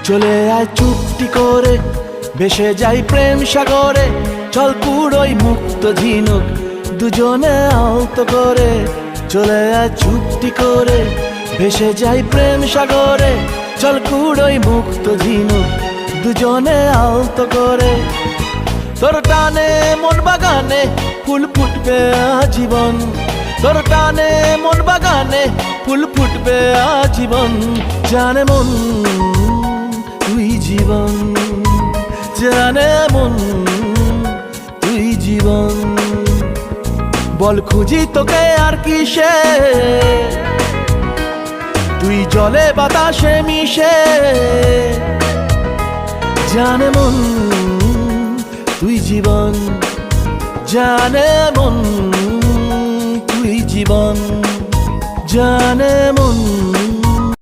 চলে আয় চুপটি করে, ভেসে যাই প্রেম সাগরে। চল কুড়োই মুক্ত ঝিনুক, দুজনে আলতো করে। চলে আয় চুপটি করে, ভেসে যাই প্রেম সাগরে। চল কুড়োই মুক্ত ঝিনুক, দুজনে আলতো করে। তোর টানে মন বাগানে ফুল ফুটবে আজীবন। তোর টানে মন বাগানে ফুল ফুটবে আজীবন। জানে মন তুই জীবন, জানে মন তুই জীবন। বল খুঁজি তোকে আর কিসে, তুই জলে বাতাসে মিশে। জানে মন তুই জীবন, জানে মন তুই জীবন, জানে মন।